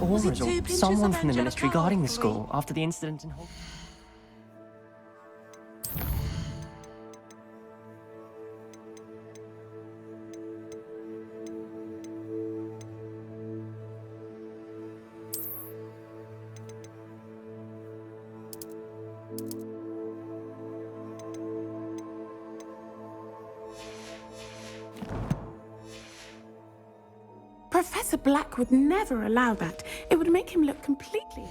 auras or someone from the ministry guarding the school after the incident in Hogwarts. Professor Black would never allow that. It would make him look completely...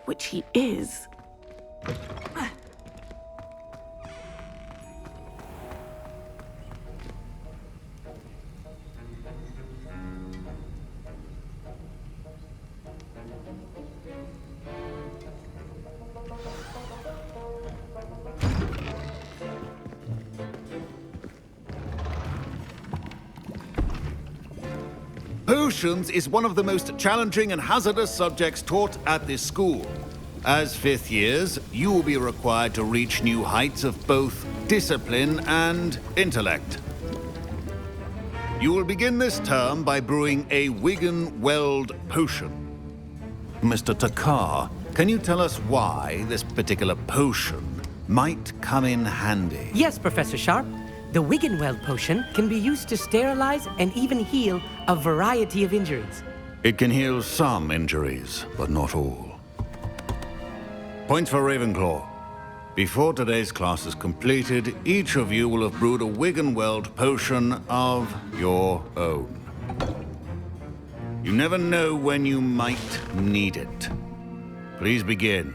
which he is. Potions is one of the most challenging and hazardous subjects taught at this school. As fifth years, you will be required to reach new heights of both discipline and intellect. You will begin this term by brewing a Wiggenweld potion. Mr. Takar, can you tell us why this particular potion might come in handy? Yes, Professor Sharp. The Wiggenweld potion can be used to sterilize and even heal a variety of injuries. It can heal some injuries, but not all. Points for Ravenclaw. Before today's class is completed, each of you will have brewed a Wiggenweld potion of your own. You never know when you might need it. Please begin.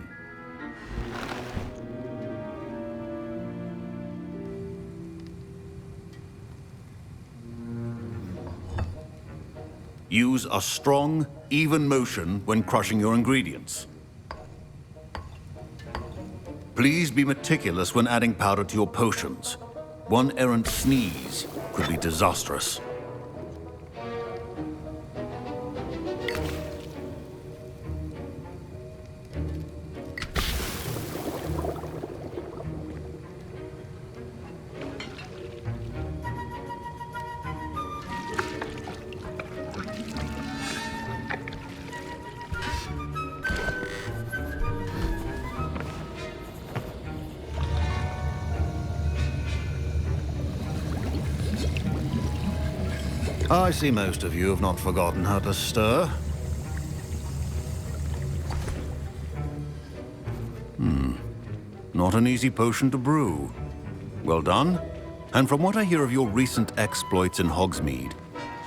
Use a strong, even motion when crushing your ingredients. Please be meticulous when adding powder to your potions. One errant sneeze could be disastrous. I see most of you have not forgotten how to stir. Not an easy potion to brew. Well done. And from what I hear of your recent exploits in Hogsmeade,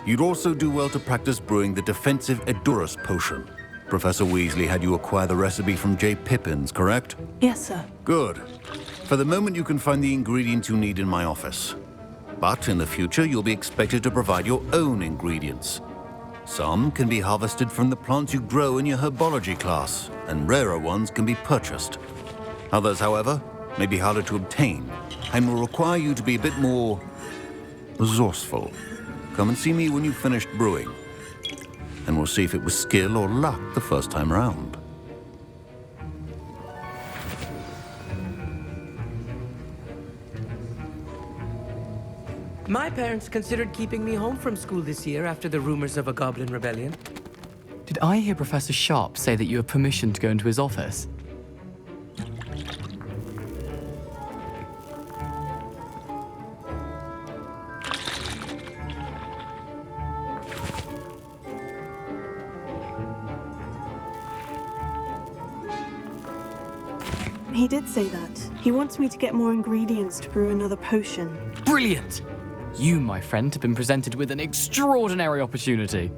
you'd also do well to practice brewing the defensive Edurus potion. Professor Weasley had you acquire the recipe from J. Pippins, correct? Yes, sir. Good. For the moment, you can find the ingredients you need in my office. But in the future, you'll be expected to provide your own ingredients. Some can be harvested from the plants you grow in your herbology class, and rarer ones can be purchased. Others, however, may be harder to obtain, and will require you to be a bit more resourceful. Come and see me when you've finished brewing, and we'll see if it was skill or luck the first time around. My parents considered keeping me home from school this year after the rumors of a goblin rebellion. Did I hear Professor Sharp say that you have permission to go into his office? He did say that. He wants me to get more ingredients to brew another potion. Brilliant! You, my friend, have been presented with an extraordinary opportunity.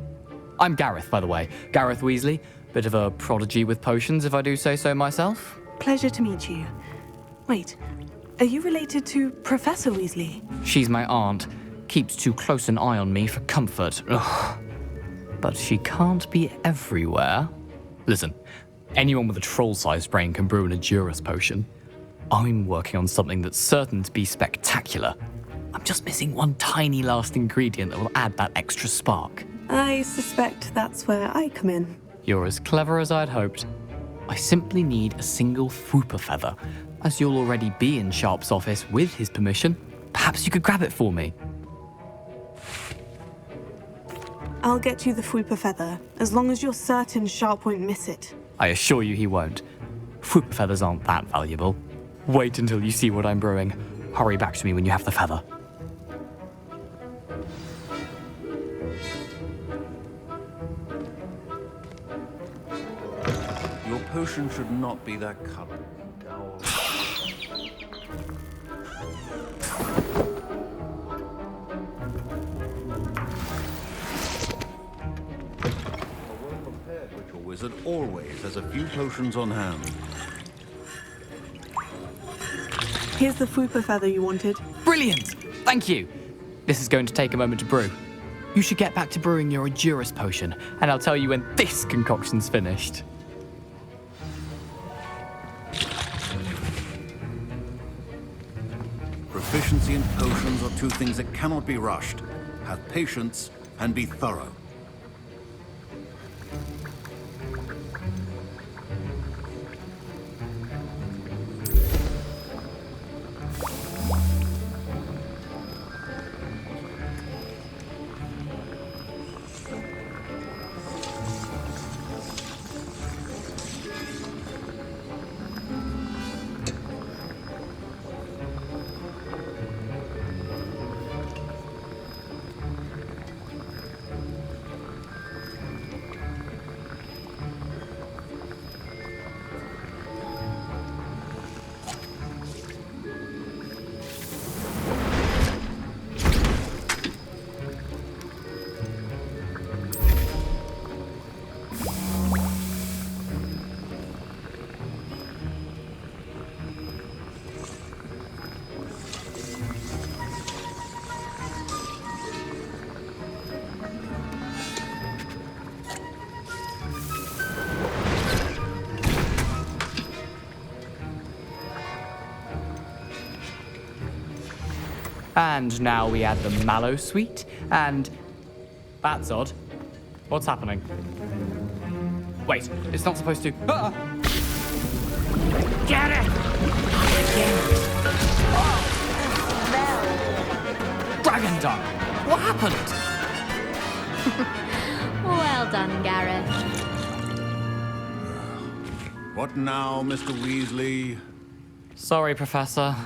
I'm Gareth, by the way. Gareth Weasley. Bit of a prodigy with potions, if I do say so myself. Pleasure to meet you. Wait, are you related to Professor Weasley? She's my aunt. Keeps too close an eye on me for comfort. Ugh. But she can't be everywhere. Listen, anyone with a troll-sized brain can brew an Edurus potion. I'm working on something that's certain to be spectacular. I'm just missing one tiny last ingredient that will add that extra spark. I suspect that's where I come in. You're as clever as I'd hoped. I simply need a single Fwooper feather. As you'll already be in Sharp's office with his permission, perhaps you could grab it for me. I'll get you the Fwooper feather, as long as you're certain Sharp won't miss it. I assure you he won't. Fwooper feathers aren't that valuable. Wait until you see what I'm brewing. Hurry back to me when you have the feather. Your potion should not be that color. Ritual wizard always has a few potions on hand. Here's the Fwooper feather you wanted. Brilliant! Thank you! This is going to take a moment to brew. You should get back to brewing your Edurus potion, and I'll tell you when this concoction's finished. Proficiency and potions are two things that cannot be rushed. Have patience and be thorough. And now we add the mallow sweet, and... That's odd. What's happening? Wait, it's not supposed to... Ah! Get it! Dragon Dung! What happened? Well done, Gareth. What now, Mr. Weasley? Sorry, Professor.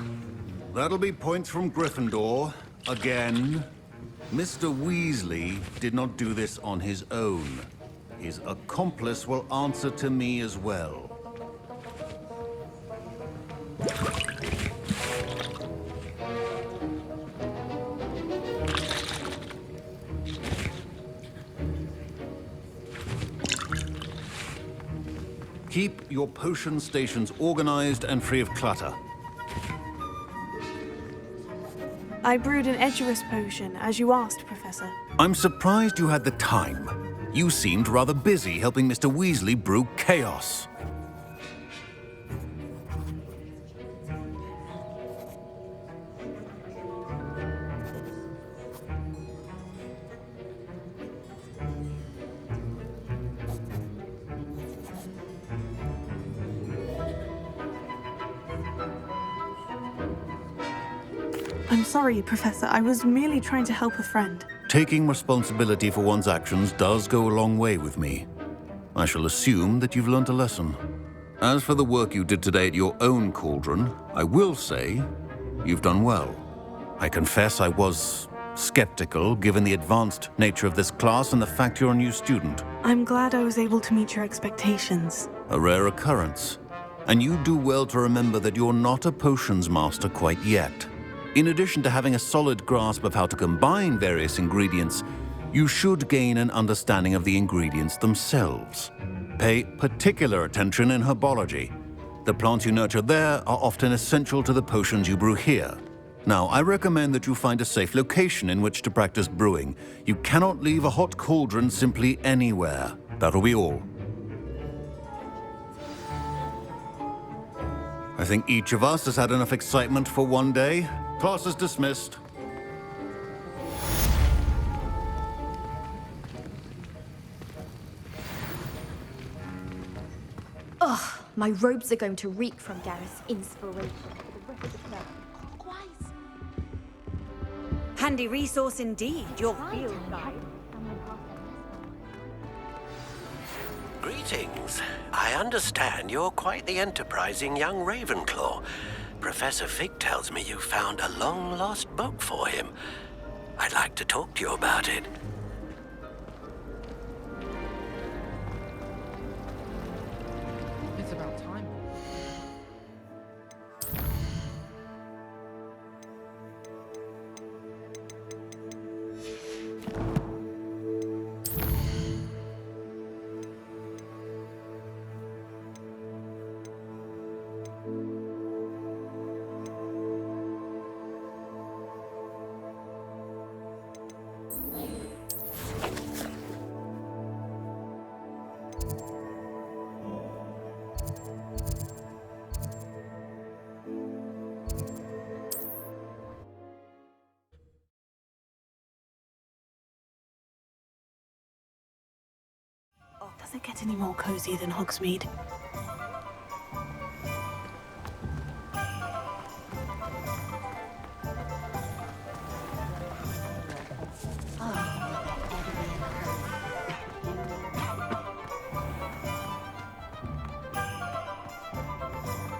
That'll be points from Gryffindor. Again. Mr. Weasley did not do this on his own. His accomplice will answer to me as well. Keep your potion stations organized and free of clutter. I brewed an Edurus potion, as you asked, Professor. I'm surprised you had the time. You seemed rather busy helping Mr. Weasley brew chaos. I'm sorry, Professor. I was merely trying to help a friend. Taking responsibility for one's actions does go a long way with me. I shall assume that you've learnt a lesson. As for the work you did today at your own cauldron, I will say you've done well. I confess I was skeptical, given the advanced nature of this class and the fact you're a new student. I'm glad I was able to meet your expectations. A rare occurrence. And you do well to remember that you're not a potions master quite yet. In addition to having a solid grasp of how to combine various ingredients, you should gain an understanding of the ingredients themselves. Pay particular attention in herbology. The plants you nurture there are often essential to the potions you brew here. Now, I recommend that you find a safe location in which to practice brewing. You cannot leave a hot cauldron simply anywhere. That'll be all. I think each of us has had enough excitement for one day. Class is dismissed. Ugh, my robes are going to reek from Gareth's inspiration for the rest of the term. Clockwise. Handy resource indeed, your field guide. Greetings. I understand you're quite the enterprising young Ravenclaw. Professor Fig tells me you found a long-lost book for him. I'd like to talk to you about it. It's about time. Does it get any more cozy than Hogsmeade?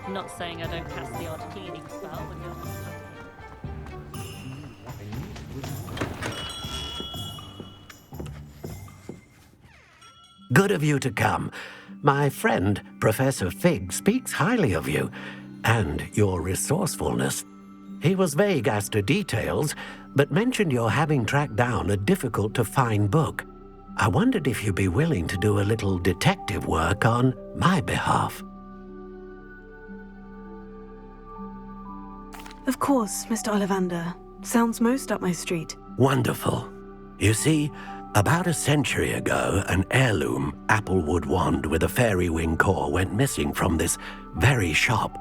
Not saying I don't cast the odd cleaning spell when you're... Good of you to come. My friend, Professor Fig, speaks highly of you and your resourcefulness. He was vague as to details, but mentioned your having tracked down a difficult-to-find book. I wondered if you'd be willing to do a little detective work on my behalf. Of course, Mr. Ollivander. Sounds most up my street. Wonderful. You see, about a century ago, an heirloom applewood wand with a fairy wing core went missing from this very shop.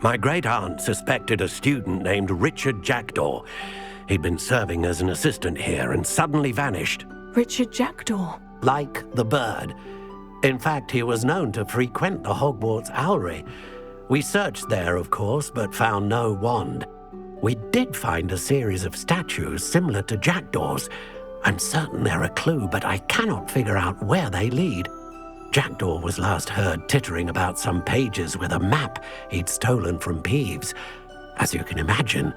My great-aunt suspected a student named Richard Jackdaw. He'd been serving as an assistant here and suddenly vanished. Richard Jackdaw. Like the bird. In fact, he was known to frequent the Hogwarts Owlery. We searched there, of course, but found no wand. We did find a series of statues similar to Jackdaw's. I'm certain they're a clue, but I cannot figure out where they lead. Jackdaw was last heard tittering about some pages with a map he'd stolen from Peeves. As you can imagine,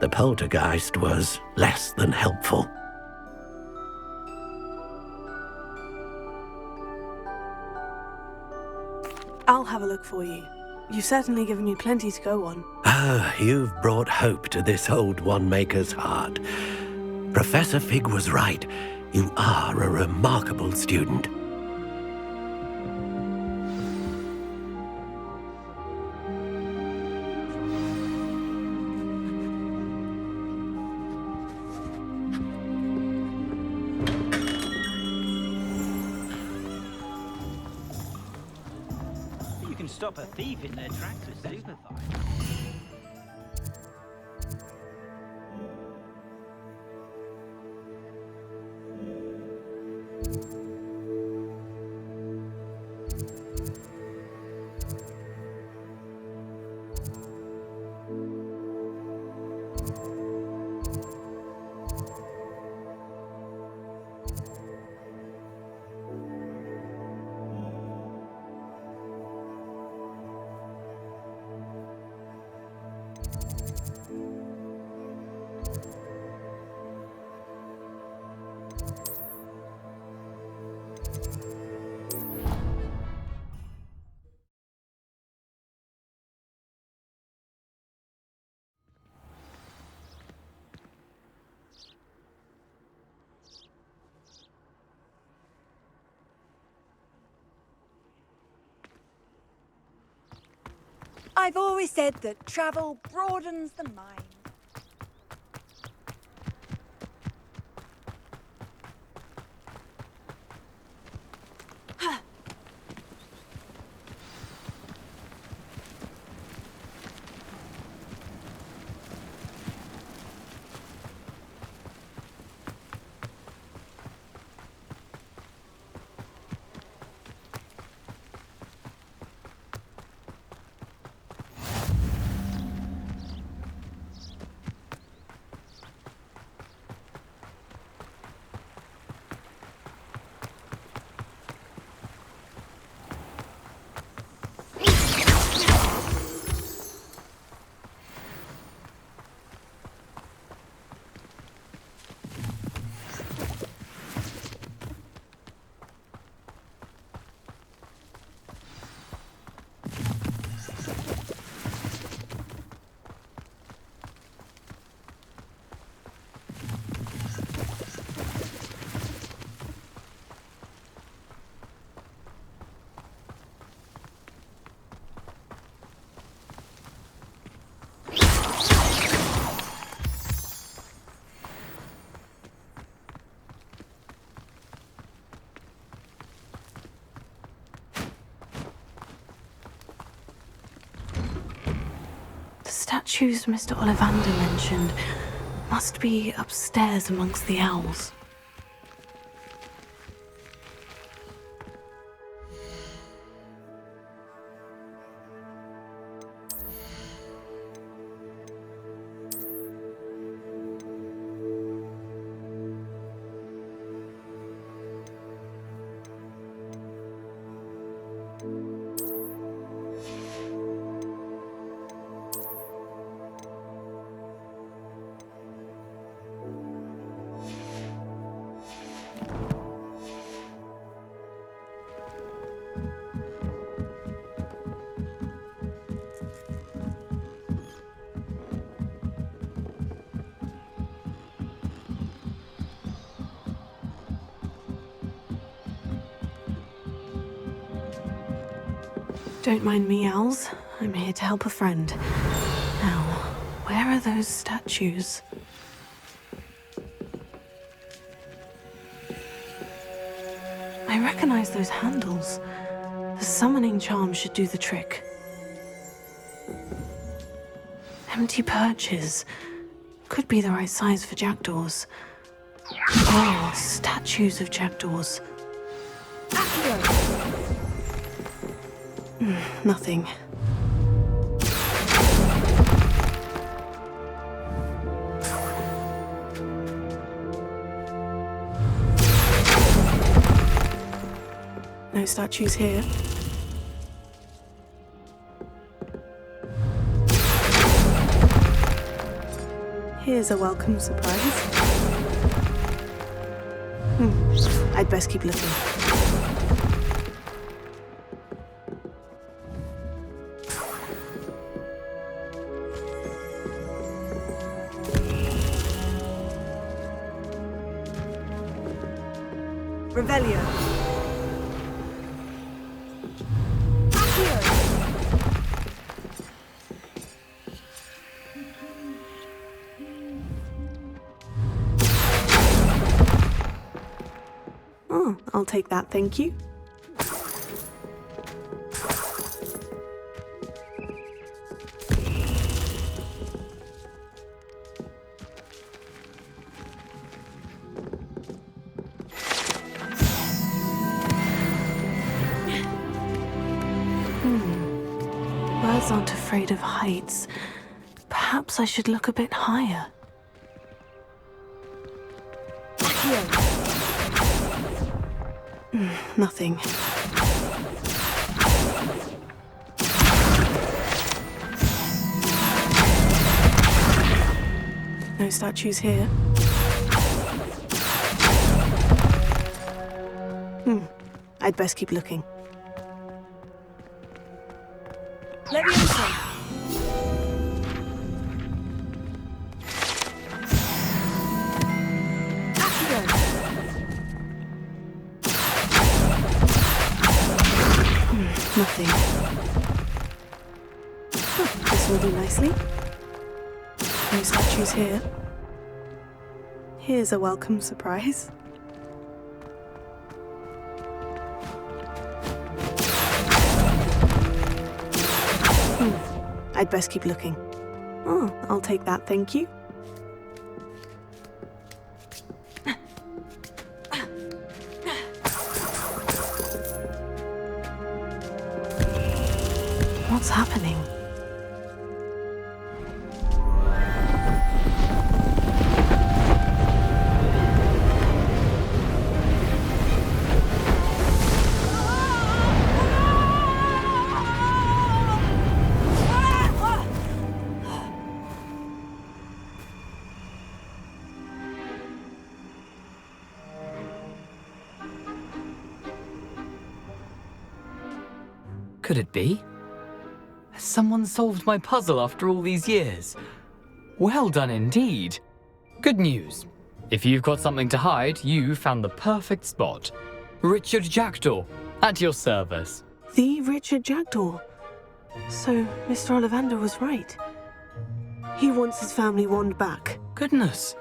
the poltergeist was less than helpful. I'll have a look for you. You've certainly given me plenty to go on. Ah, you've brought hope to this old one-maker's heart. Professor Fig was right. You are a remarkable student. You can stop a thief in their tracks with Superfire. I've always said that travel broadens the mind. statues Mr. Ollivander mentioned must be upstairs amongst the owls. Don't mind me, owls. I'm here to help a friend. Now, where are those statues? I recognize those handles. The summoning charm should do the trick. Empty perches. Could be the right size for jackdaws. Oh, statues of jackdaws. Nothing. No statues here. Here's a welcome surprise. I'd best keep looking. Revelio. Oh, I'll take that, thank you. Birds aren't afraid of heights. Perhaps I should look a bit higher. Nothing. No statues here. I'd best keep looking. Leviosa. Nothing. This will do nicely. No statues here. Here's a welcome surprise. I'd best keep looking. Oh, I'll take that, thank you. What's happening? Could it be? Has someone solved my puzzle after all these years? Well done indeed. Good news. If you've got something to hide, you found the perfect spot. Richard Jackdaw, at your service. The Richard Jackdaw. So, Mr. Ollivander was right. He wants his family wand back. Goodness,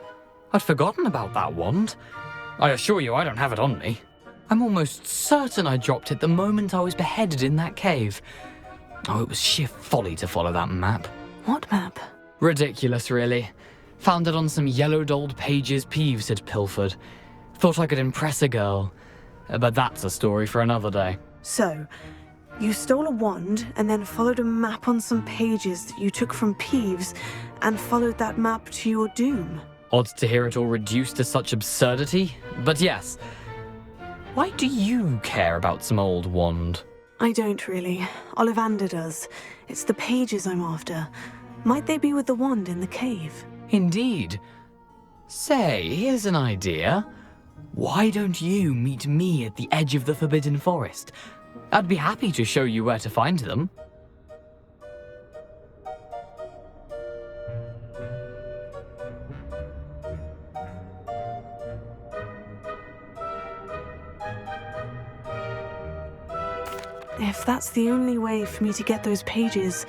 I'd forgotten about that wand. I assure you I don't have it on me. I'm almost certain I dropped it the moment I was beheaded in that cave. Oh, it was sheer folly to follow that map. What map? Ridiculous, really. Found it on some yellowed old pages Peeves had pilfered. Thought I could impress a girl. But that's a story for another day. So, you stole a wand and then followed a map on some pages that you took from Peeves and followed that map to your doom. Odd to hear it all reduced to such absurdity, but yes. Why do you care about some old wand? I don't really. Ollivander does. It's the pages I'm after. Might they be with the wand in the cave? Indeed. Say, here's an idea. Why don't you meet me at the edge of the Forbidden Forest? I'd be happy to show you where to find them. If that's the only way for me to get those pages,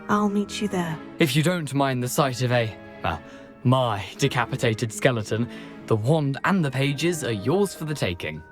I'll meet you there. If you don't mind the sight of my decapitated skeleton, the wand and the pages are yours for the taking.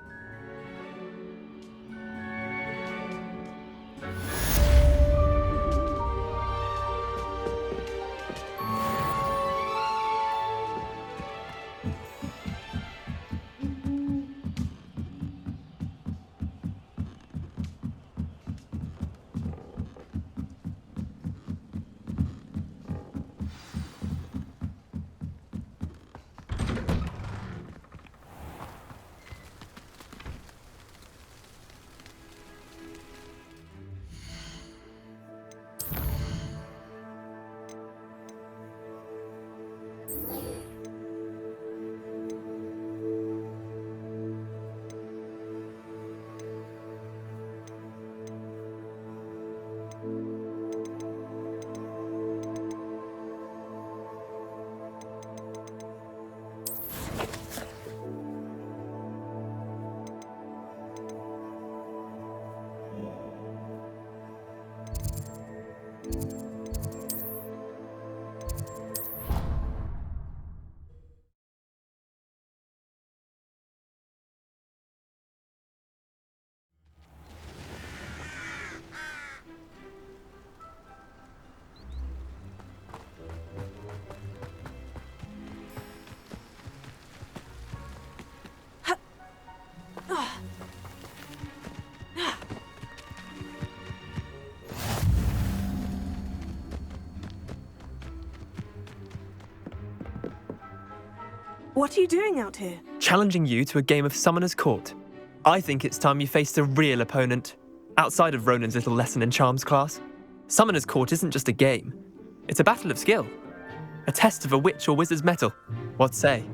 What are you doing out here? Challenging you to a game of Summoner's Court. I think it's time you faced a real opponent, outside of Ronan's little lesson in charms class. Summoner's Court isn't just a game. It's a battle of skill. A test of a witch or wizard's mettle. What say?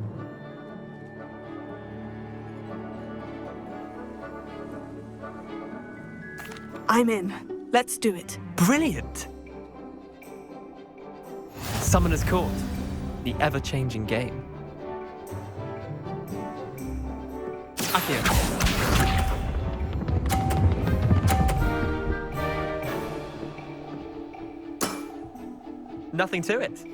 I'm in. Let's do it. Brilliant! Summoner's Court. The ever-changing game. Accio. Nothing to it.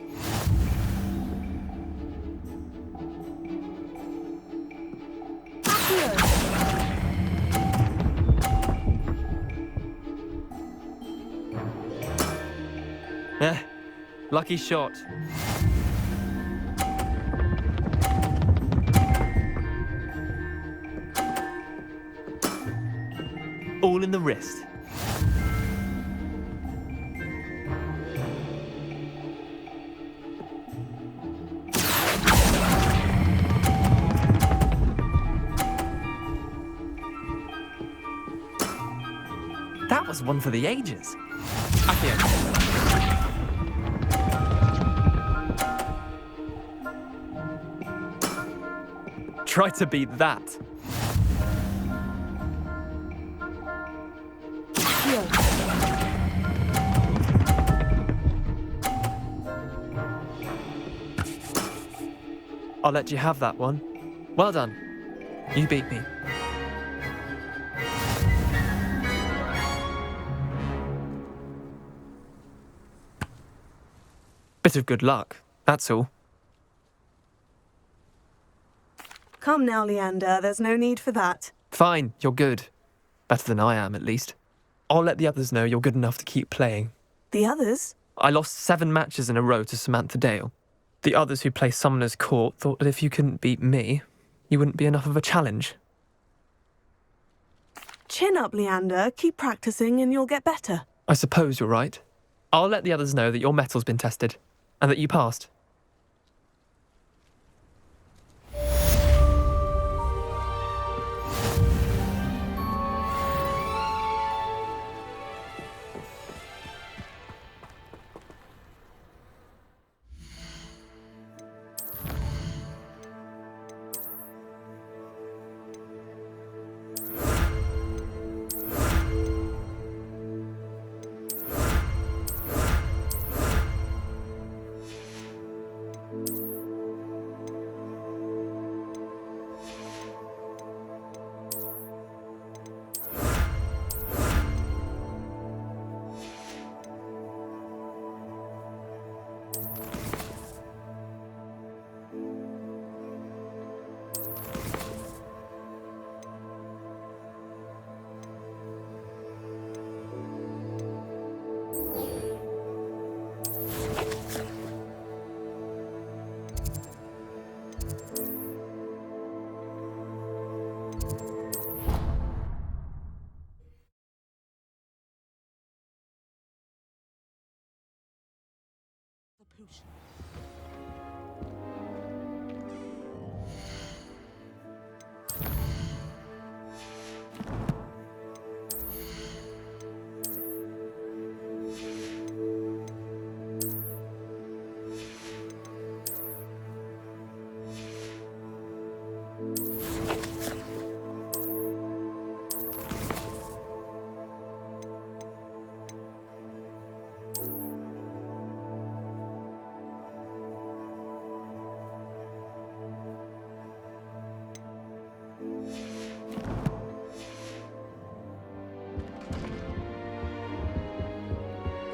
Lucky shot. All in the wrist. That was one for the ages. Accio. Try to beat that. I'll let you have that one. Well done. You beat me. Bit of good luck, that's all. Come now, Leander. There's no need for that. Fine, you're good. Better than I am, at least. I'll let the others know you're good enough to keep playing. The others? I lost 7 matches in a row to Samantha Dale. The others who play Summoner's Court thought that if you couldn't beat me, you wouldn't be enough of a challenge. Chin up, Leander. Keep practicing and you'll get better. I suppose you're right. I'll let the others know that your metal's been tested, and that you passed.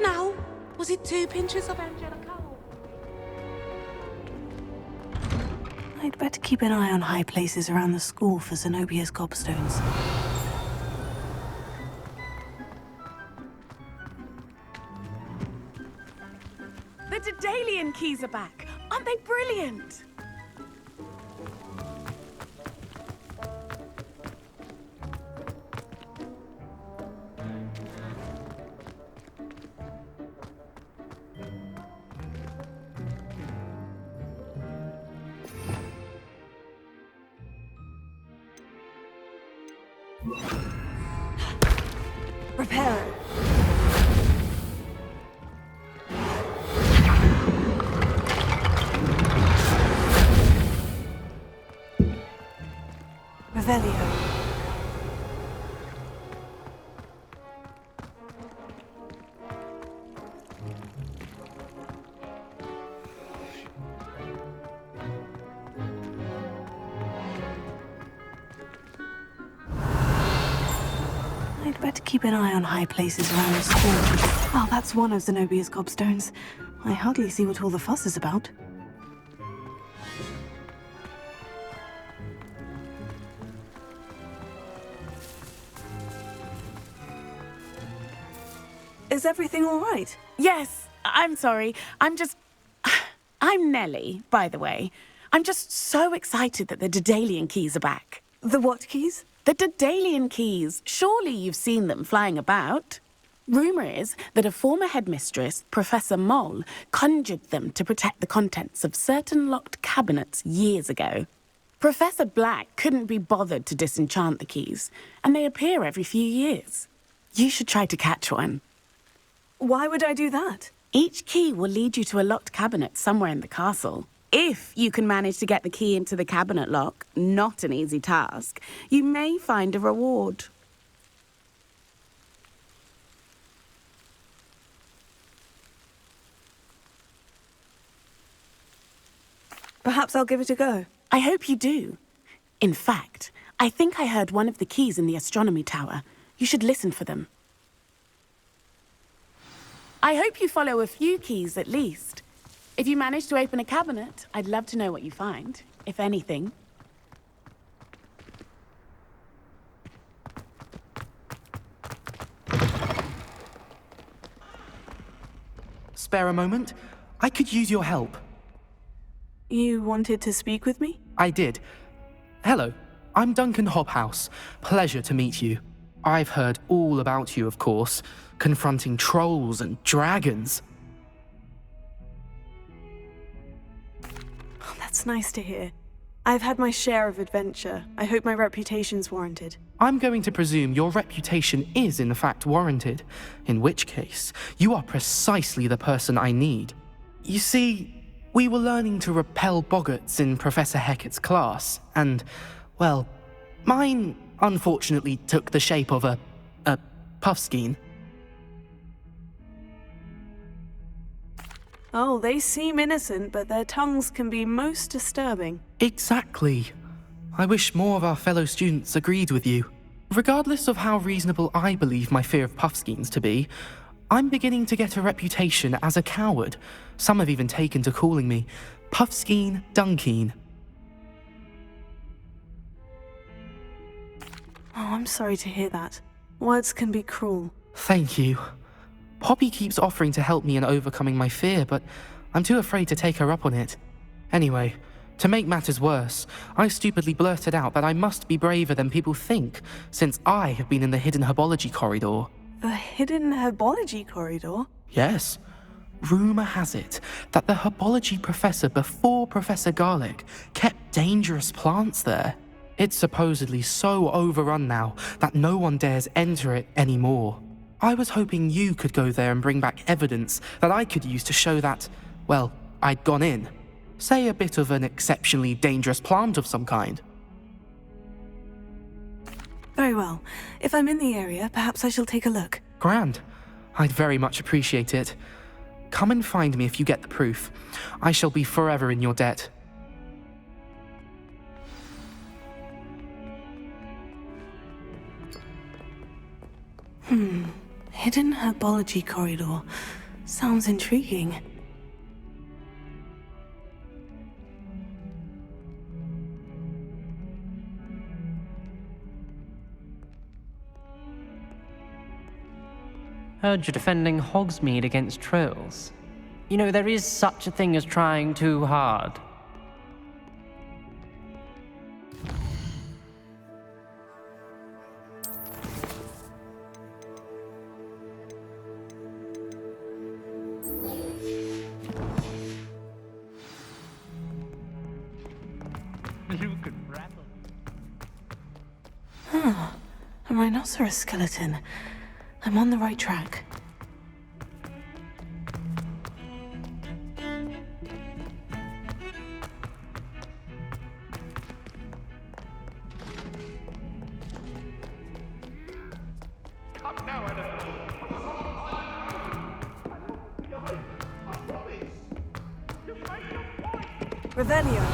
Now, was it 2 pinches of Angelica? I'd better keep an eye on high places around the school for Zenobia's gobstones. The Daedalian keys are back. Aren't they brilliant? Prepare. Revelio. I'd better keep an eye on high places around the school. Oh, that's one of Zenobia's gobstones. I hardly see what all the fuss is about. Is everything all right? Yes, I'm sorry. I'm Nellie, by the way. I'm just so excited that the Daedalian keys are back. The what keys? The Daedalian keys. Surely you've seen them flying about. Rumour is that a former headmistress, Professor Moll, conjured them to protect the contents of certain locked cabinets years ago. Professor Black couldn't be bothered to disenchant the keys, and they appear every few years. You should try to catch one. Why would I do that? Each key will lead you to a locked cabinet somewhere in the castle. If you can manage to get the key into the cabinet lock, not an easy task, you may find a reward. Perhaps I'll give it a go. I hope you do. In fact, I think I heard one of the keys in the astronomy tower. You should listen for them. I hope you follow a few keys at least. If you manage to open a cabinet, I'd love to know what you find, if anything. spare a moment? I could use your help. You wanted to speak with me? I did. Hello, I'm Duncan Hobhouse. Pleasure to meet you. I've heard all about you, of course, confronting trolls and dragons. Oh, that's nice to hear. I've had my share of adventure. I hope my reputation's warranted. I'm going to presume your reputation is in fact warranted, in which case, you are precisely the person I need. You see, we were learning to repel boggarts in Professor Hecat's class, and, well, mine unfortunately took the shape of a puffskein. Oh, they seem innocent, but their tongues can be most disturbing. Exactly. I wish more of our fellow students agreed with you. Regardless of how reasonable I believe my fear of puffskeins to be, I'm beginning to get a reputation as a coward. Some have even taken to calling me Puffskeen Dunkeen. Oh, I'm sorry to hear that. Words can be cruel. Thank you. Poppy keeps offering to help me in overcoming my fear, but I'm too afraid to take her up on it. Anyway, to make matters worse, I stupidly blurted out that I must be braver than people think, since I have been in the hidden herbology corridor. The hidden herbology corridor? Yes. Rumour has it that the herbology professor before Professor Garlic kept dangerous plants there. It's supposedly so overrun now that no one dares enter it anymore. I was hoping you could go there and bring back evidence that I could use to show that, well, I'd gone in. Say a bit of an exceptionally dangerous plant of some kind. Very well. If I'm in the area, perhaps I shall take a look. Grand. I'd very much appreciate it. Come and find me if you get the proof. I shall be forever in your debt. Hidden herbology corridor. Sounds intriguing. Heard you're defending Hogsmeade against trolls. You know, there is such a thing as trying too hard. A rhinoceros skeleton. I'm on the right track. Revelio.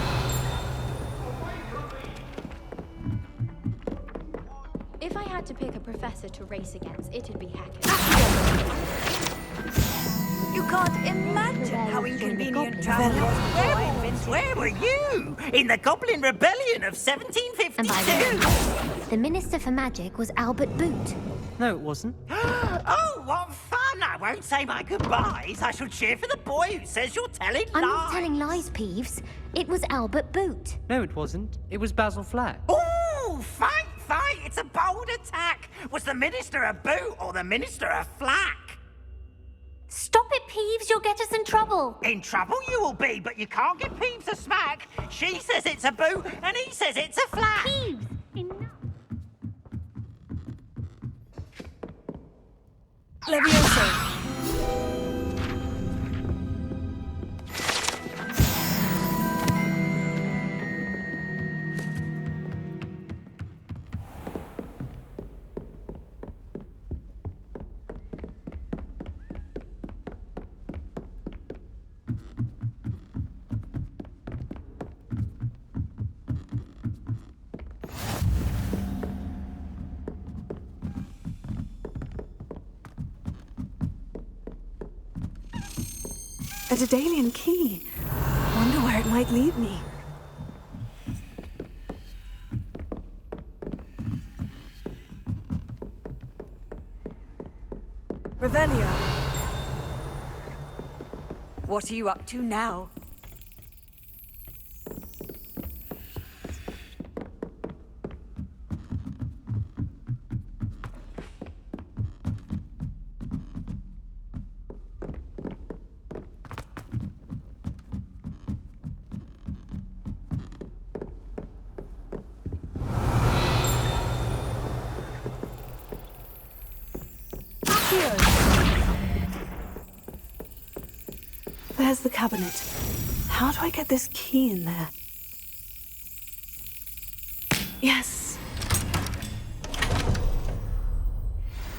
If I had to pick a professor to race against, it'd be Hackett. You can't imagine how inconvenient travel was. Where were you? In the Goblin Rebellion of 1752? And by the way, the Minister for Magic was Albert Boot. No, it wasn't. Oh, what fun! I won't say my goodbyes. I shall cheer for the boy who says you're telling lies. I'm not telling lies, Peeves. It was Albert Boot. No, it wasn't. It was Basil Flack. Ooh, fight! It's a bold attack. Was the Minister a boot or the Minister a flack? Stop it, Peeves. You'll get us in trouble. In trouble you will be, but you can't give Peeves a smack. She says it's a boot and he says it's a flack. Peeves, enough. Levioso. A Daedalian key. Wonder where it might lead me. Revelio. What are you up to now? There's the cabinet. How do I get this key in there? Yes!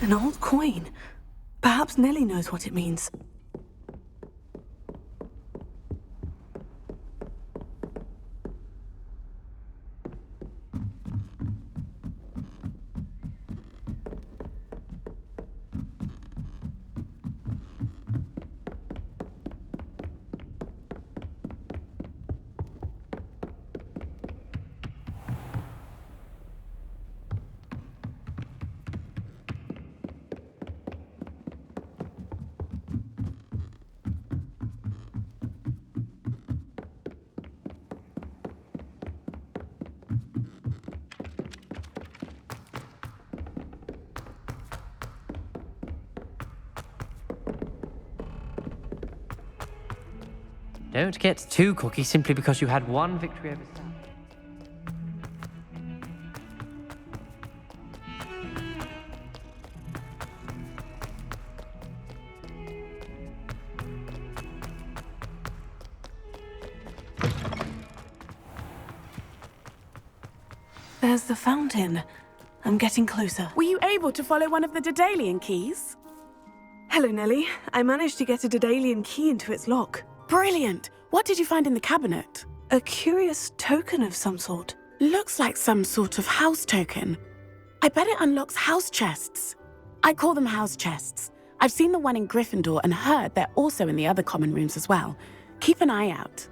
An old coin. Perhaps Nellie knows what it means. Don't get too cocky simply because you had one victory over Sam. There's the fountain. I'm getting closer. Were you able to follow one of the Daedalian keys? Hello, Nellie. I managed to get a Daedalian key into its lock. Brilliant! What did you find in the cabinet? A curious token of some sort. Looks like some sort of house token. I bet it unlocks house chests. I call them house chests. I've seen the one in Gryffindor and heard they're also in the other common rooms as well. Keep an eye out.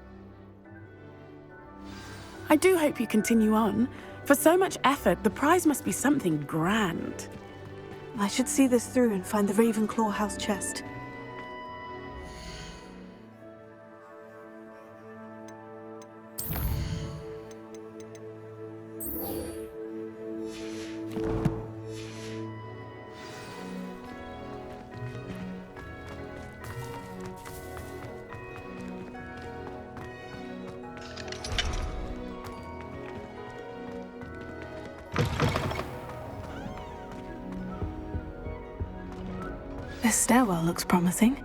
I do hope you continue on. For so much effort, the prize must be something grand. I should see this through and find the Ravenclaw house chest. This stairwell looks promising.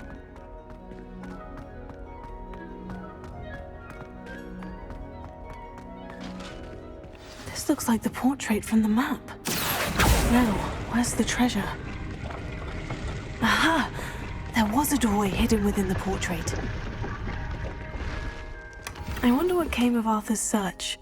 This looks like the portrait from the map. No, where's the treasure? Aha! There was a doorway hidden within the portrait. I wonder what came of Arthur's search.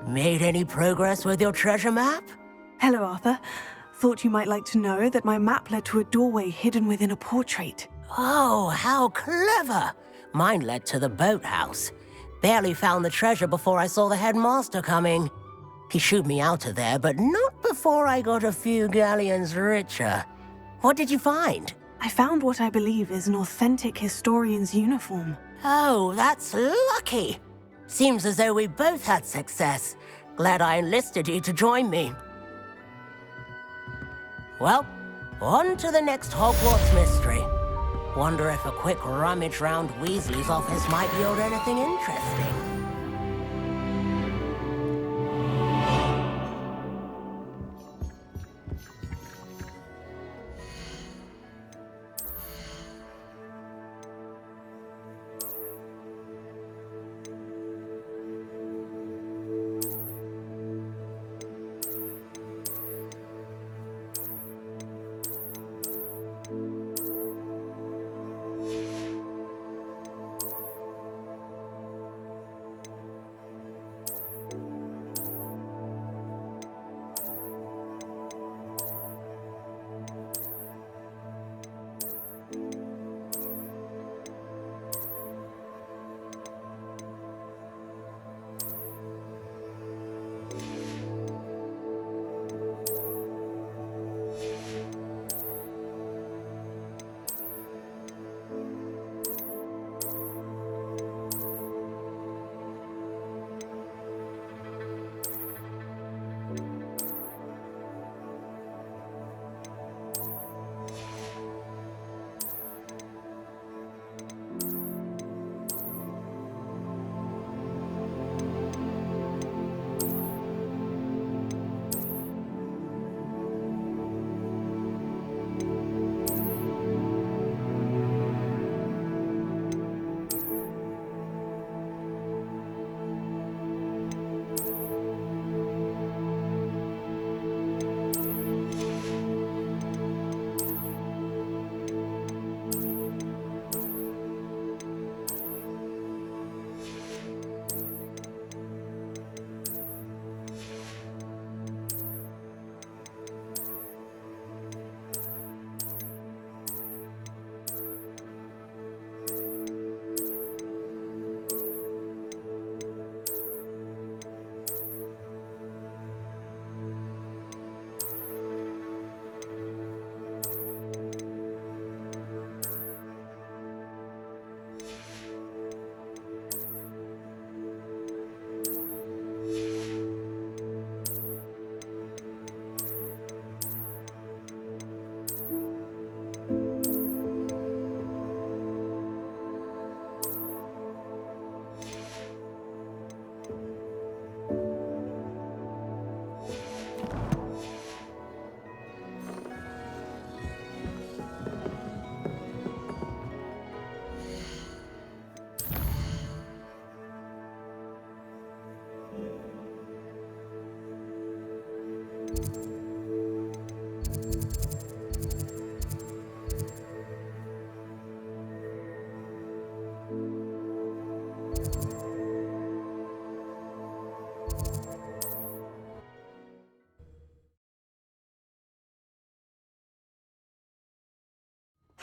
Made any progress with your treasure map? Hello, Arthur. Thought you might like to know that my map led to a doorway hidden within a portrait. Oh, how clever! Mine led to the boathouse. Barely found the treasure before I saw the headmaster coming. He shooed me out of there, but not before I got a few galleons richer. What did you find? I found what I believe is an authentic historian's uniform. Oh, that's lucky. Seems as though we both had success. Glad I enlisted you to join me. Well, on to the next Hogwarts mystery. Wonder if a quick rummage round Weasley's office might yield anything interesting.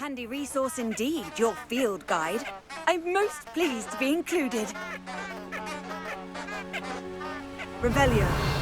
Handy resource indeed, your field guide. I'm most pleased to be included. Revelio.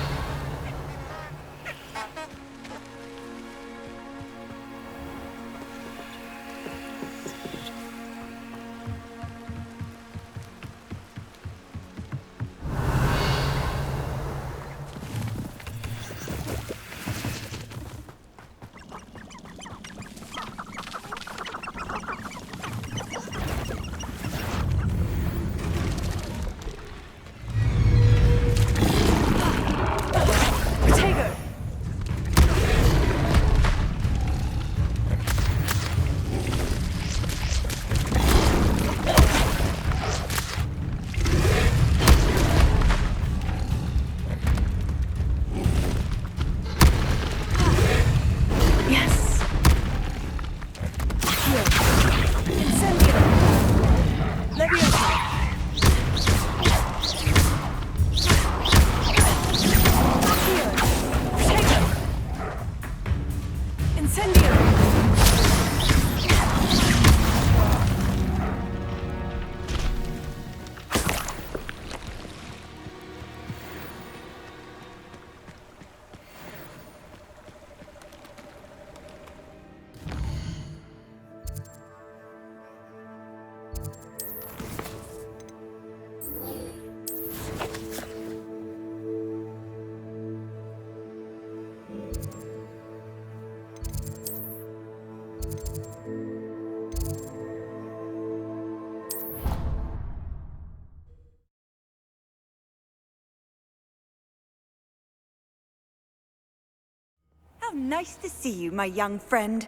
nice to see you, my young friend.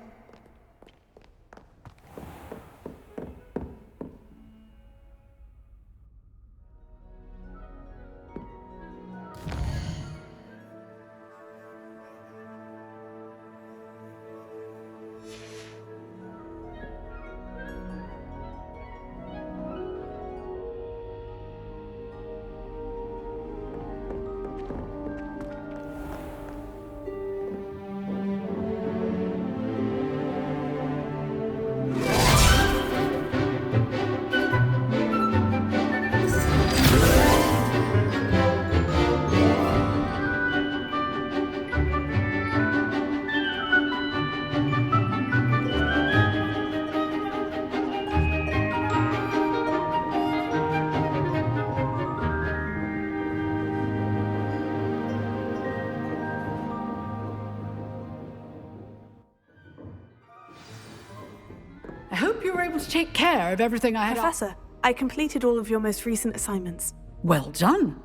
I hope you were able to take care of everything I had. Professor, I completed all of your most recent assignments. Well done.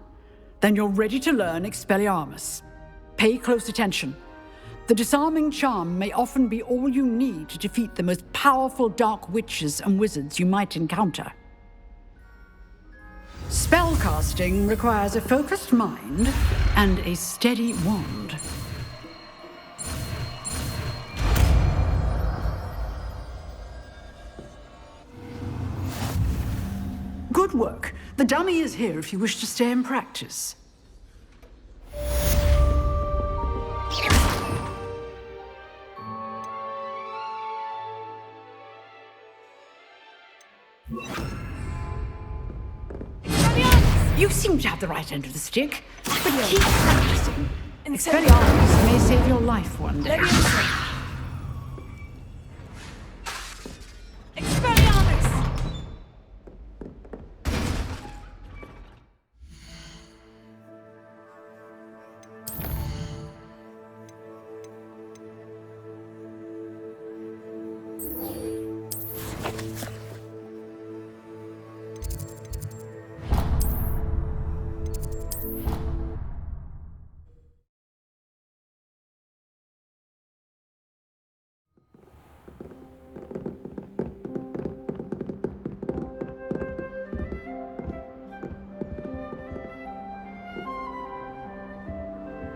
Then you're ready to learn Expelliarmus. Pay close attention. The disarming charm may often be all you need to defeat the most powerful dark witches and wizards you might encounter. Spellcasting requires a focused mind and a steady wand. Good work. The dummy is here if you wish to stay and practice. You seem to have the right end of the stick, but keep practicing. Expelliarmus may save your life one day.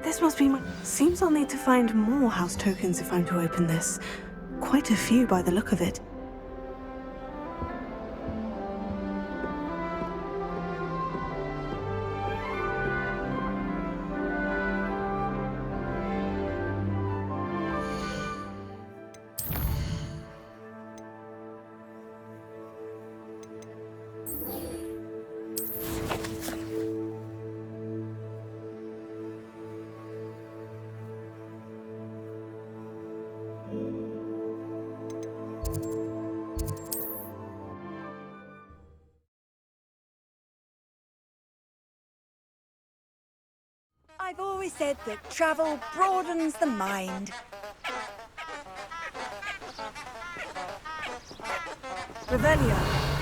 This must be my... Seems I'll need to find more house tokens if I'm to open this. Quite a few by the look of it. I've always said that travel broadens the mind. Revelio.